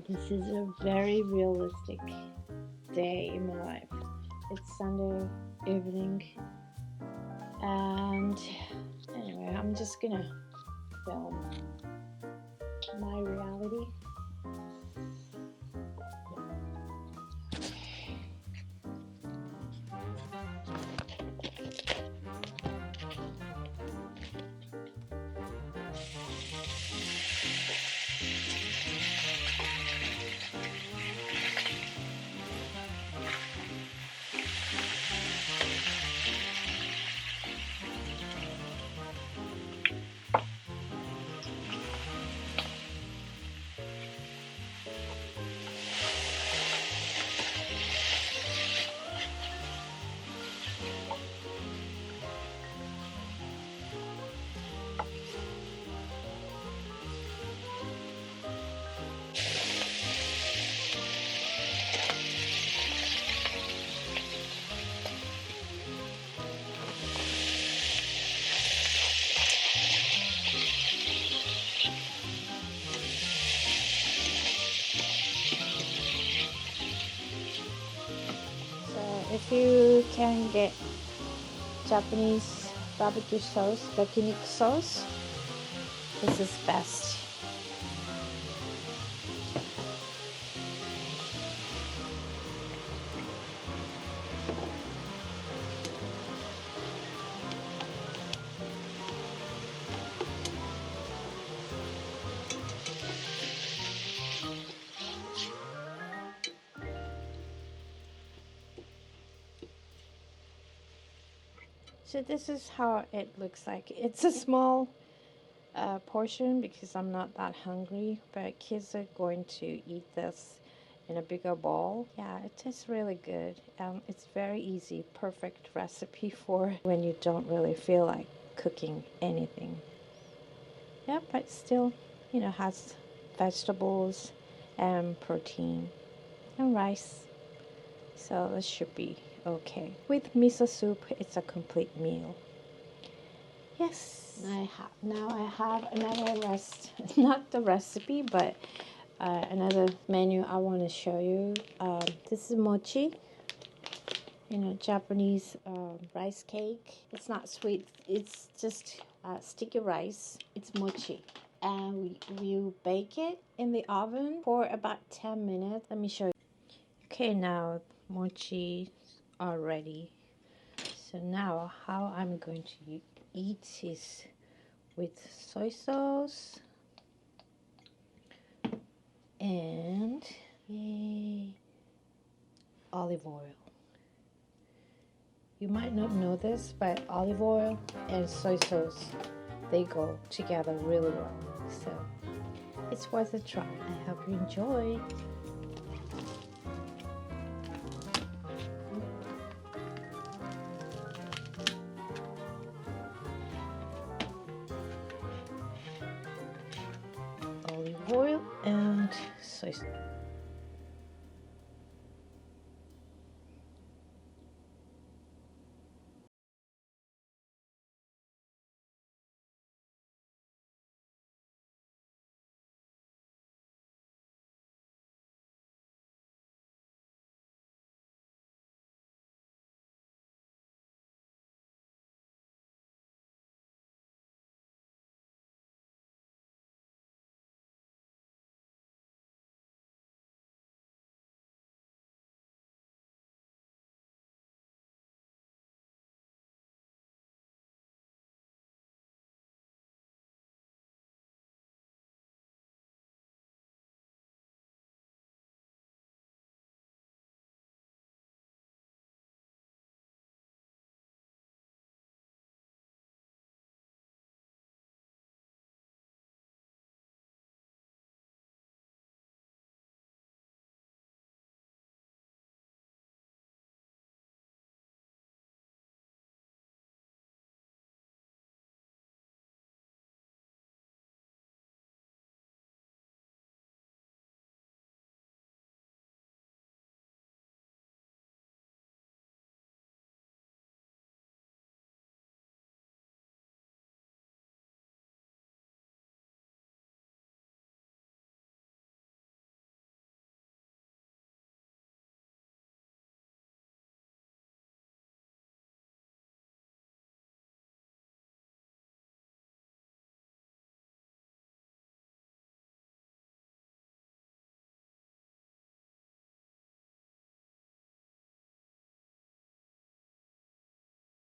This is a very realistic day in my life. It's Sunday evening, and anyway, I'm just gonna film my reality. If you can get Japanese barbecue sauce, yakiniku sauce, this is best. So this is how it looks like. It's a small portion because I'm not that hungry, but kids are going to eat this in a bigger bowl. Yeah, it tastes really good. It's very easy, perfect recipe for when you don't really feel like cooking anything. Yeah, but still, has vegetables and protein and rice. So this should be okay. With miso soup, it's a complete meal. Yes, now I have another not the recipe, but another menu I want to show you. This is mochi, Japanese rice cake. It's not sweet. It's just sticky rice. It's mochi. And we bake it in the oven for about 10 minutes. Let me show you. Okay, now mochi are ready. So now how I'm going to eat is with soy sauce and olive oil. You might not know this, but olive oil and soy sauce, they go together really well. So it's worth a try. I hope you enjoy. Olive oil and soy sauce.